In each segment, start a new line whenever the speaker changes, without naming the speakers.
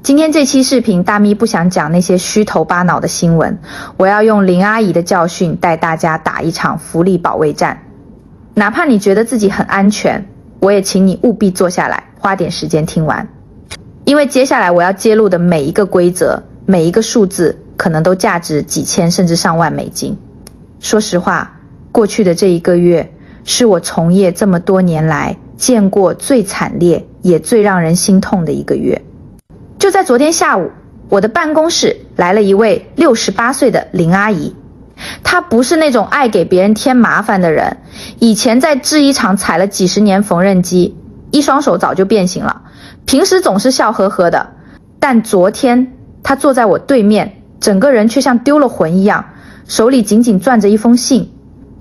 今天这期视频，大咪不想讲那些虚头巴脑的新闻，我要用林阿姨的教训带大家打一场福利保卫战。哪怕你觉得自己很安全，我也请你务必坐下来，花点时间听完。因为接下来我要揭露的每一个规则，每一个数字，可能都价值几千甚至上万美金。说实话，过去的这1个月，是我从业这么多年来见过最惨烈也最让人心痛的1个月。就在昨天下午，我的办公室来了一位68岁的林阿姨。她不是那种爱给别人添麻烦的人，以前在制衣厂踩了几十年缝纫机，一双手早就变形了，平时总是笑呵呵的。但昨天她坐在我对面，整个人却像丢了魂一样，手里紧紧攥着一封信，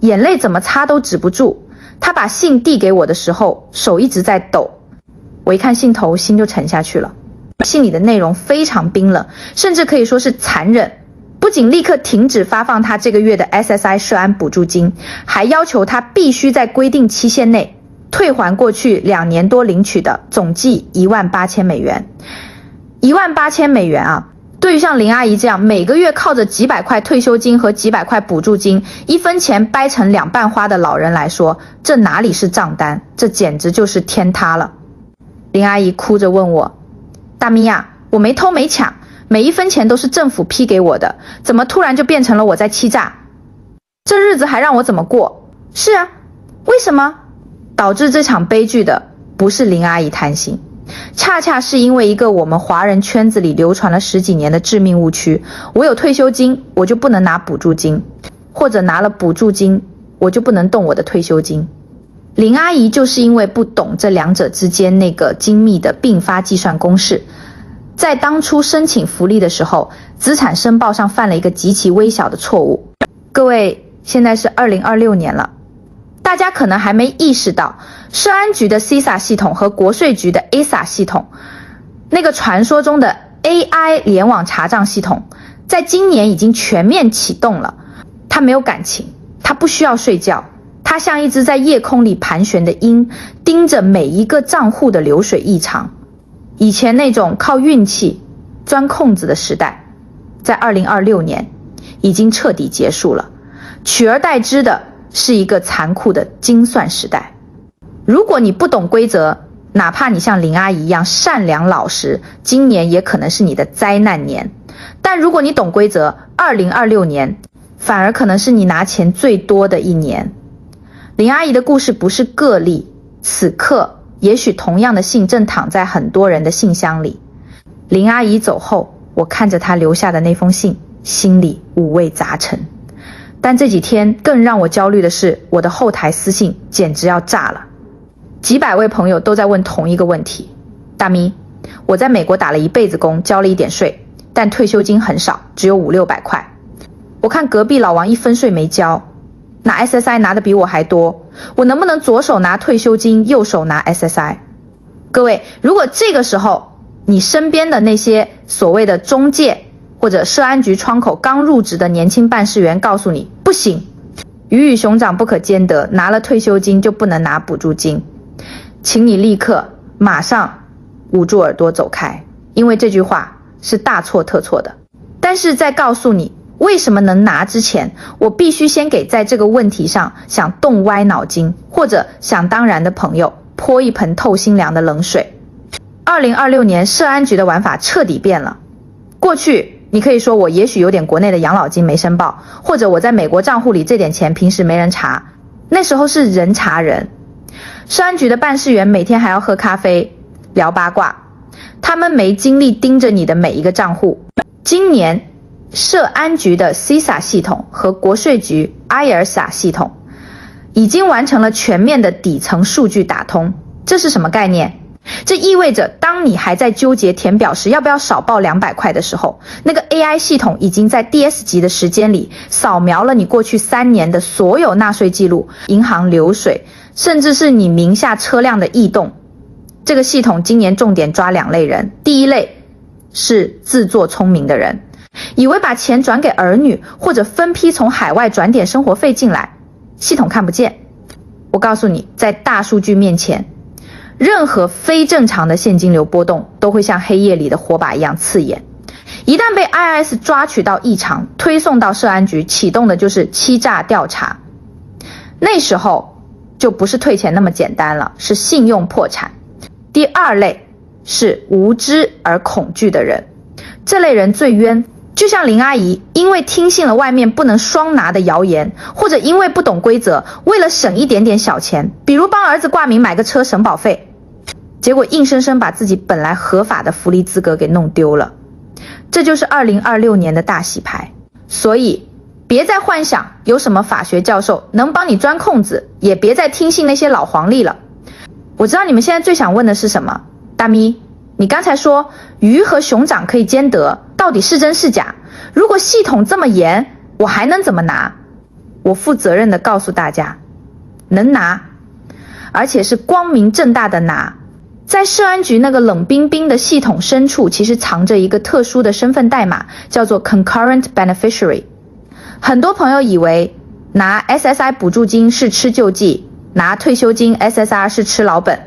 眼泪怎么擦都止不住。她把信递给我的时候，手一直在抖。我一看信头，心就沉下去了。信里的内容非常冰冷，甚至可以说是残忍。不仅立刻停止发放他这个月的 SSI 社安补助金，还要求他必须在规定期限内退还过去2年多领取的总计18000美元。18000美元啊，对于像林阿姨这样每个月靠着几百块退休金和几百块补助金1分钱掰成2瓣花的老人来说，这哪里是账单，这简直就是天塌了。林阿姨哭着问我，大咪呀，我没偷没抢，每1分钱都是政府批给我的，怎么突然就变成了我在欺诈？这日子还让我怎么过？是啊，为什么？导致这场悲剧的不是林阿姨贪心，恰恰是因为一个我们华人圈子里流传了10几年的致命误区：我有退休金，我就不能拿补助金，或者拿了补助金，我就不能动我的退休金。林阿姨就是因为不懂这2者之间那个精密的并发计算公式，在当初申请福利的时候，资产申报上犯了一个极其微小的错误。各位，现在是2026年了，大家可能还没意识到，社安局的 CISA 系统和国税局的 ASA 系统，那个传说中的 AI 联网查账系统，在今年已经全面启动了。它没有感情，它不需要睡觉，它像一只在夜空里盘旋的鹰，盯着每一个账户的流水异常。以前那种靠运气钻空子的时代，在2026年已经彻底结束了，取而代之的是一个残酷的精算时代。如果你不懂规则，哪怕你像林阿姨一样善良老实，今年也可能是你的灾难年。但如果你懂规则，2026年反而可能是你拿钱最多的1年。林阿姨的故事不是个例，此刻也许同样的信正躺在很多人的信箱里。林阿姨走后，我看着她留下的那封信，心里五味杂陈。但这几天更让我焦虑的是，我的后台私信简直要炸了。几百位朋友都在问同一个问题：大咪，我在美国打了一辈子工，交了一点税，但退休金很少，只有500-600块。我看隔壁老王1分税没交，拿 SSI 拿的比我还多，我能不能左手拿退休金，右手拿 SSI？ 各位，如果这个时候你身边的那些所谓的中介或者社安局窗口刚入职的年轻办事员告诉你不行，鱼与熊掌不可兼得，拿了退休金就不能拿补助金，请你立刻马上捂住耳朵走开，因为这句话是大错特错的。但是在告诉你为什么能拿之前，我必须先给在这个问题上想动歪脑筋或者想当然的朋友泼一盆透心凉的冷水。2026年社安局的玩法彻底变了。过去你可以说我也许有点国内的养老金没申报，或者我在美国账户里这点钱平时没人查，那时候是人查人。社安局的办事员每天还要喝咖啡聊八卦，他们没精力盯着你的每一个账户。今年社安局的 CISA 系统和国税局 IRSA 系统已经完成了全面的底层数据打通。这是什么概念？这意味着当你还在纠结填表时要不要少报200块的时候，那个 AI 系统已经在 DS 级的时间里扫描了你过去3年的所有纳税记录、银行流水，甚至是你名下车辆的异动。这个系统今年重点抓2类人。第一类是自作聪明的人，以为把钱转给儿女或者分批从海外转点生活费进来，系统看不见。我告诉你，在大数据面前，任何非正常的现金流波动都会像黑夜里的火把一样刺眼。一旦被 IRS 抓取到异常，推送到涉安局，启动的就是欺诈调查。那时候就不是退钱那么简单了，是信用破产。第二类是无知而恐惧的人，这类人最冤。就像林阿姨，因为听信了外面不能双拿的谣言，或者因为不懂规则，为了省一点点小钱，比如帮儿子挂名买个车省保费，结果硬生生把自己本来合法的福利资格给弄丢了。这就是2026年的大洗牌。所以别再幻想有什么法学教授能帮你钻空子，也别再听信那些老黄历了。我知道你们现在最想问的是什么，大咪，你刚才说鱼和熊掌可以兼得，到底是真是假？如果系统这么严，我还能怎么拿？我负责任的告诉大家，能拿，而且是光明正大的拿。在涉安局那个冷冰冰的系统深处，其实藏着一个特殊的身份代码，叫做 Concurrent Beneficiary。 很多朋友以为拿 SSI 补助金是吃救济，拿退休金 SSR 是吃老本，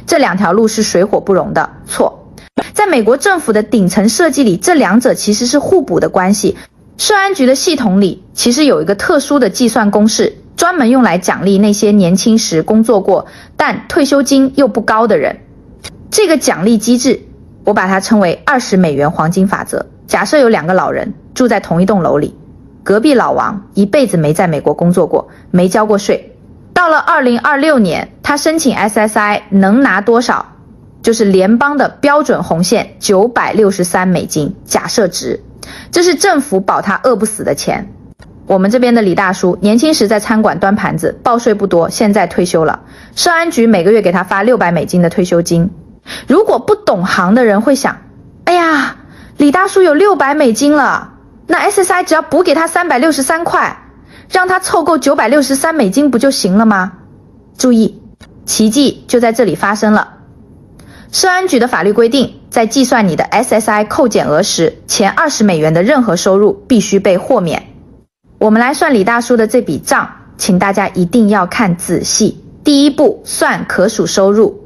这两条路是水火不容的。错，在美国政府的顶层设计里，这两者其实是互补的关系。涉安局的系统里其实有一个特殊的计算公式，专门用来奖励那些年轻时工作过但退休金又不高的人。这个奖励机制我把它称为$20黄金法则。假设有2个老人住在同一栋楼里，隔壁老王一辈子没在美国工作过，没交过税，到了2026年他申请 SSI 能拿多少？就是联邦的标准红线$963，假设值，这是政府保他饿不死的钱。我们这边的李大叔年轻时在餐馆端盘子，报税不多，现在退休了，涉安局每个月给他发$600的退休金。如果不懂行的人会想，哎呀，李大叔有$600了，那 SSI 只要补给他363块，让他凑够$963不就行了吗？注意，奇迹就在这里发生了。涉安局的法律规定，在计算你的 SSI 扣减额时，前$20的任何收入必须被豁免。我们来算李大叔的这笔账，请大家一定要看仔细。第一步，算可数收入。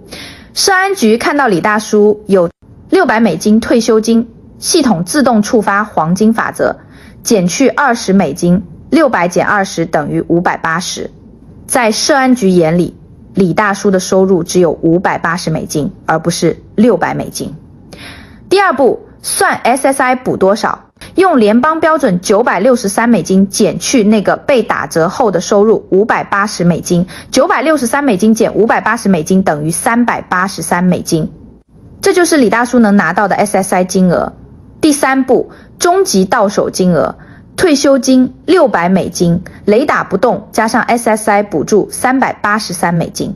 涉安局看到李大叔有$600退休金，系统自动触发黄金法则，减去$20，600减20等于580。在涉安局眼里，李大叔的收入只有$580，而不是$600。第二步，算 SSI 补多少，用联邦标准$963减去那个被打折后的收入$580，$963减$580等于$383，这就是李大叔能拿到的 SSI 金额。第三步，终极到手金额，退休金$600，雷打不动加上 SSI 补助$383，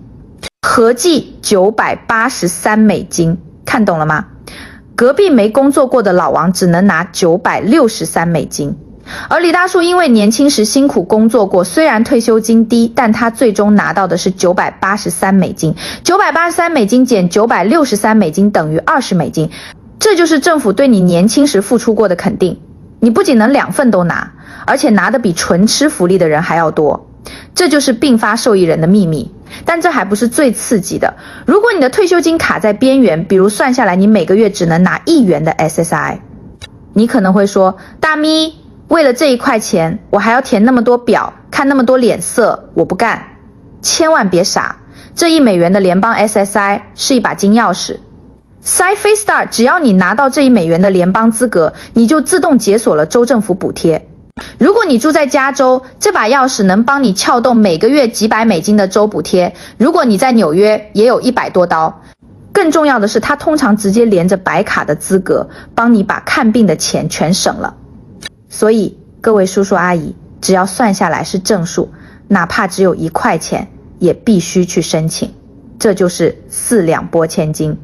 合计$983，看懂了吗？隔壁没工作过的老王只能拿$963，而李大叔因为年轻时辛苦工作过，虽然退休金低，但他最终拿到的是$983，$983减$963等于$20，这就是政府对你年轻时付出过的肯定。你不仅能2份都拿，而且拿的比纯吃福利的人还要多，这就是并发受益人的秘密。但这还不是最刺激的，如果你的退休金卡在边缘，比如算下来你每个月只能拿$1的 SSI， 你可能会说，大咪，为了这1块钱我还要填那么多表，看那么多脸色，我不干。千万别傻，这$1的联邦 SSI 是一把金钥匙。SciFi-Star 只要你拿到这$1的联邦资格，你就自动解锁了州政府补贴。如果你住在加州，这把钥匙能帮你撬动每个月几百美金的州补贴。如果你在纽约，也有100多刀。更重要的是，它通常直接连着白卡的资格，帮你把看病的钱全省了。所以各位叔叔阿姨，只要算下来是正数，哪怕只有1块钱，也必须去申请。这就是4两拨千斤。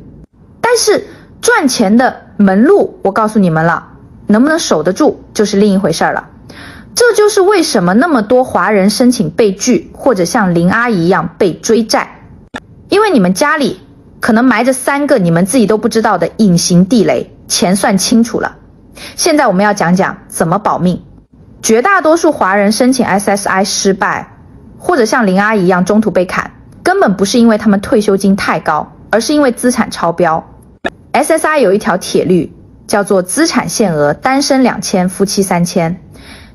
但是赚钱的门路我告诉你们了，能不能守得住就是另一回事了。这就是为什么那么多华人申请被拒，或者像林阿姨一样被追债，因为你们家里可能埋着3个你们自己都不知道的隐形地雷，钱算清楚了。现在我们要讲讲怎么保命。绝大多数华人申请 SSI 失败，或者像林阿姨一样中途被砍，根本不是因为他们退休金太高，而是因为资产超标。SSI 有一条铁律，叫做资产限额，单身2000，夫妻3000。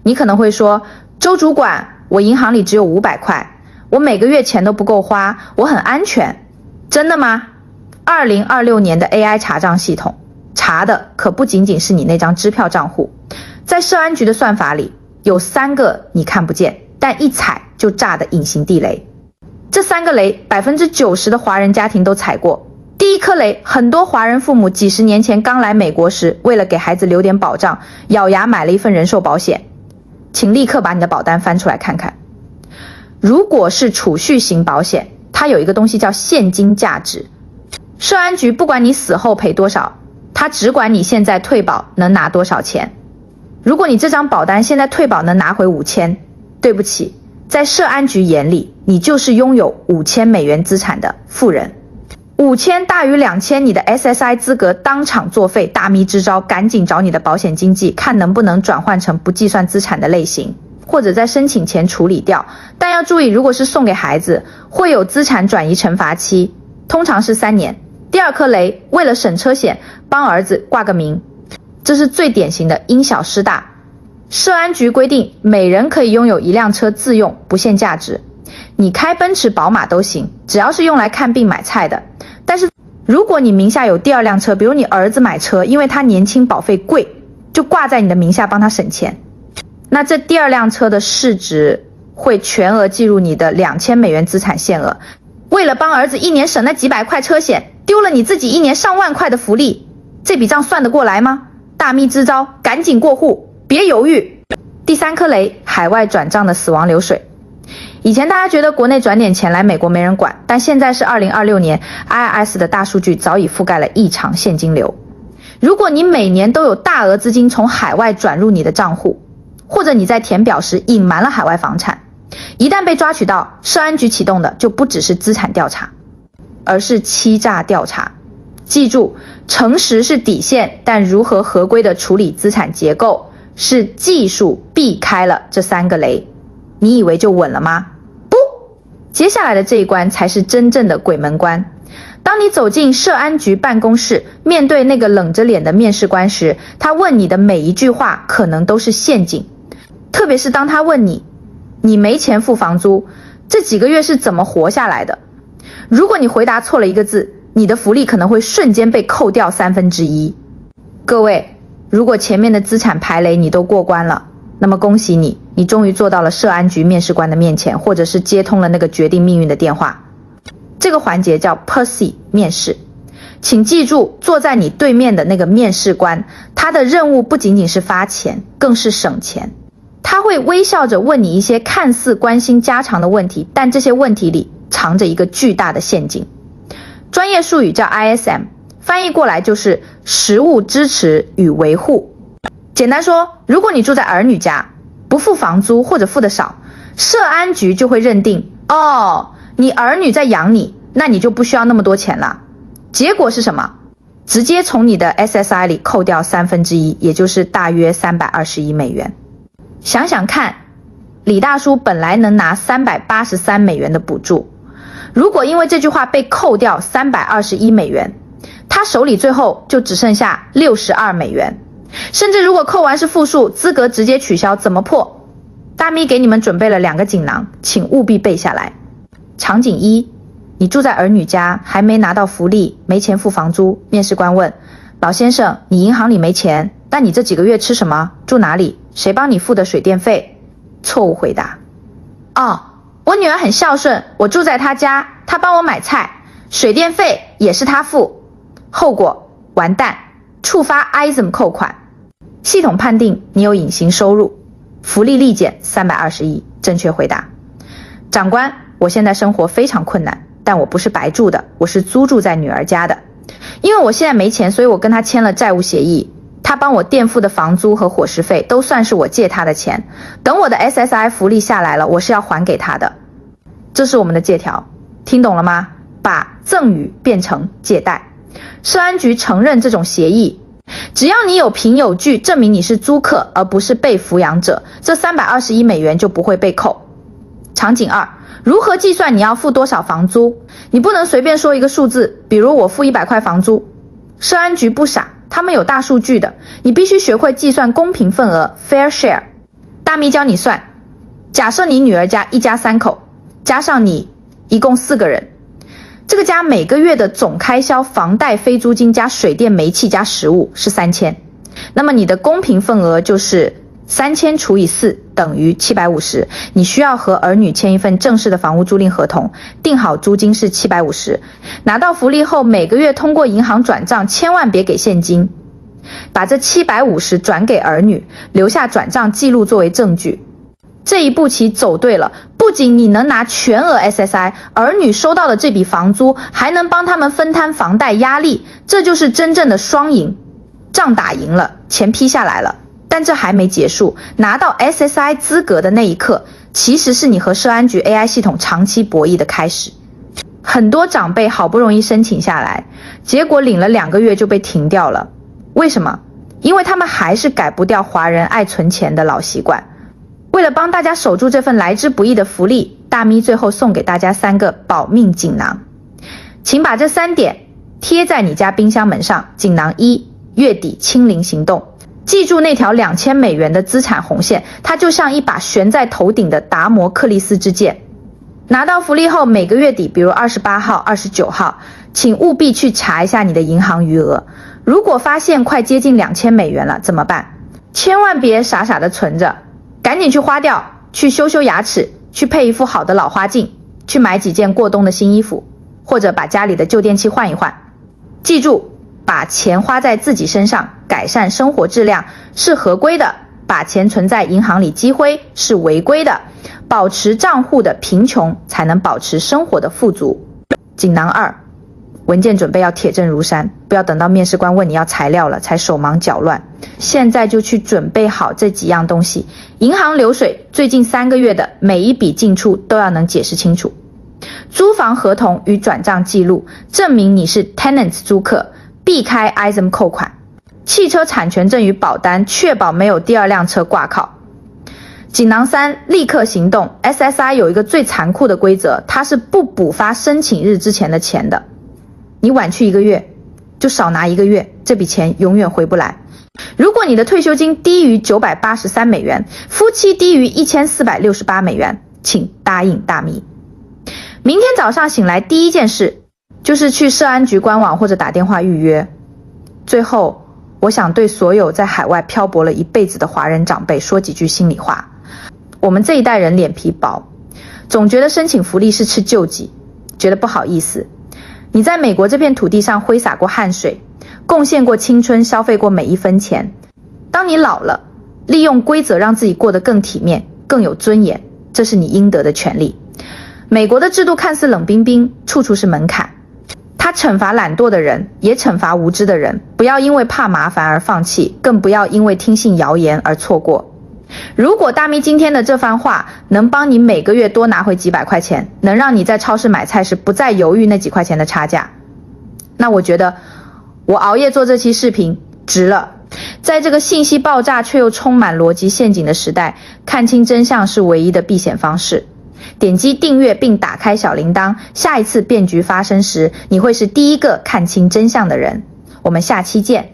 你可能会说，周主管，我银行里只有500块，我每个月钱都不够花，我很安全。真的吗？2026年的 AI 查账系统查的可不仅仅是你那张支票账户，在社安局的算法里有3个你看不见，但一踩就炸的隐形地雷。这3个雷，90%的华人家庭都踩过。第一颗雷，很多华人父母几十年前刚来美国时，为了给孩子留点保障，咬牙买了一份人寿保险。请立刻把你的保单翻出来看看。如果是储蓄型保险，它有一个东西叫现金价值。社安局不管你死后赔多少，它只管你现在退保能拿多少钱。如果你这张保单现在退保能拿回5000，对不起，在社安局眼里，你就是拥有5000美元资产的富人。5000大于2000，你的 SSI 资格当场作废。大咪支招，赶紧找你的保险经纪，看能不能转换成不计算资产的类型，或者在申请前处理掉。但要注意，如果是送给孩子，会有资产转移惩罚期，通常是3年。第二颗雷，为了省车险，帮儿子挂个名，这是最典型的因小失大。社安局规定，每人可以拥有1辆车自用，不限价值。你开奔驰、宝马都行，只要是用来看病买菜的。但是如果你名下有第2辆车，比如你儿子买车，因为他年轻保费贵，就挂在你的名下帮他省钱，那这第2辆车的市值会全额计入你的2000美元资产限额。为了帮儿子1年省那几百块车险，丢了你自己1年上万块的福利，这笔账算得过来吗？大咪支招，赶紧过户，别犹豫。第3颗雷，海外转账的死亡流水。以前大家觉得国内转点钱来美国没人管，但现在是2026年 ，IRS 的大数据早已覆盖了异常现金流。如果你每年都有大额资金从海外转入你的账户，或者你在填表时隐瞒了海外房产，一旦被抓取到，社安局启动的就不只是资产调查，而是欺诈调查。记住，诚实是底线，但如何合规的处理资产结构是技术避开了这3个雷。你以为就稳了吗？不，接下来的这一关才是真正的鬼门关。当你走进社安局办公室，面对那个冷着脸的面试官时，他问你的每一句话可能都是陷阱。特别是当他问你，你没钱付房租，这几个月是怎么活下来的？如果你回答错了一个字，你的福利可能会瞬间被扣掉1/3。各位，如果前面的资产排雷你都过关了，那么恭喜你，你终于坐到了社安局面试官的面前，或者是接通了那个决定命运的电话。这个环节叫 Percy 面试。请记住，坐在你对面的那个面试官，他的任务不仅仅是发钱，更是省钱。他会微笑着问你一些看似关心家常的问题，但这些问题里藏着一个巨大的陷阱。专业术语叫 ISM， 翻译过来就是实务支持与维护。简单说，如果你住在儿女家，不付房租或者付的少，社安局就会认定，你儿女在养你，那你就不需要那么多钱了。结果是什么？直接从你的 SSI 里扣掉1/3，也就是大约321美元。想想看，李大叔本来能拿383美元的补助，如果因为这句话被扣掉321美元，他手里最后就只剩下62美元。甚至如果扣完是负数，资格直接取消，怎么破？大咪给你们准备了2个锦囊，请务必背下来。场景1，你住在儿女家，还没拿到福利，没钱付房租。面试官问，老先生，你银行里没钱，那你这几个月吃什么？住哪里？谁帮你付的水电费？错误回答。我女儿很孝顺，我住在她家，她帮我买菜，水电费也是她付。后果，完蛋，触发 ISM 扣款。系统判定你有隐形收入，福利立减321，正确回答。长官，我现在生活非常困难，但我不是白住的，我是租住在女儿家的。因为我现在没钱，所以我跟她签了债务协议，她帮我垫付的房租和伙食费都算是我借她的钱，等我的 SSI 福利下来了，我是要还给她的。这是我们的借条，听懂了吗？把赠与变成借贷。社安局承认这种协议，只要你有凭有据证明你是租客而不是被抚养者，这321美元就不会被扣。场景2，如何计算你要付多少房租？你不能随便说一个数字，比如我付100块房租。社安局不傻，他们有大数据的，你必须学会计算公平份额 fair share。大咪教你算，假设你女儿家一家3口，加上你一共4个人，这个家每个月的总开销，房贷、非租金加水电、煤气加食物是3000，那么你的公平份额就是3000除以4等于750，你需要和儿女签一份正式的房屋租赁合同，定好租金是750，拿到福利后每个月通过银行转账，千万别给现金，把这750转给儿女，留下转账记录作为证据。这一步棋走对了，不仅你能拿全额 SSI， 儿女收到的这笔房租还能帮他们分摊房贷压力，这就是真正的双赢。仗打赢了，钱批下来了，但这还没结束，拿到 SSI 资格的那一刻，其实是你和社安局 AI 系统长期博弈的开始。很多长辈好不容易申请下来，结果领了2个月就被停掉了。为什么？因为他们还是改不掉华人爱存钱的老习惯。为了帮大家守住这份来之不易的福利，大咪最后送给大家3个保命锦囊，请把这3点贴在你家冰箱门上。锦囊1，月底清零行动。记住那条2000美元的资产红线，它就像一把悬在头顶的达摩克利斯之剑。拿到福利后，每个月底，比如28号、29号，请务必去查一下你的银行余额。如果发现快接近2000美元了，怎么办？千万别傻傻的存着，赶紧去花掉，去修修牙齿，去配一副好的老花镜，去买几件过冬的新衣服，或者把家里的旧电器换一换。记住，把钱花在自己身上，改善生活质量是合规的，把钱存在银行里积灰是违规的。保持账户的贫穷，才能保持生活的富足。锦囊2，文件准备要铁证如山，不要等到面试官问你要材料了才手忙脚乱，现在就去准备好这几样东西。银行流水最近3个月的每一笔进出都要能解释清楚。租房合同与转账记录，证明你是 tenants 租客，避开 ISM 扣款。汽车产权证与保单，确保没有第2辆车挂靠。锦囊3，立刻行动。 SSI 有一个最残酷的规则，它是不补发申请日之前的钱的。你晚去1个月，就少拿1个月，这笔钱永远回不来。如果你的退休金低于983美元，夫妻低于1468美元，请答应大咪。明天早上醒来第一件事，就是去社安局官网或者打电话预约。最后，我想对所有在海外漂泊了一辈子的华人长辈说几句心里话。我们这一代人脸皮薄，总觉得申请福利是吃救济，觉得不好意思。你在美国这片土地上挥洒过汗水，贡献过青春，消费过每一分钱。当你老了，利用规则让自己过得更体面，更有尊严，这是你应得的权利。美国的制度看似冷冰冰，处处是门槛，它惩罚懒惰的人，也惩罚无知的人。不要因为怕麻烦而放弃，更不要因为听信谣言而错过。如果大咪今天的这番话能帮你每个月多拿回几百块钱，能让你在超市买菜时不再犹豫那几块钱的差价，那我觉得我熬夜做这期视频值了。在这个信息爆炸却又充满逻辑陷阱的时代，看清真相是唯一的避险方式。点击订阅并打开小铃铛，下一次变局发生时，你会是第一个看清真相的人。我们下期见。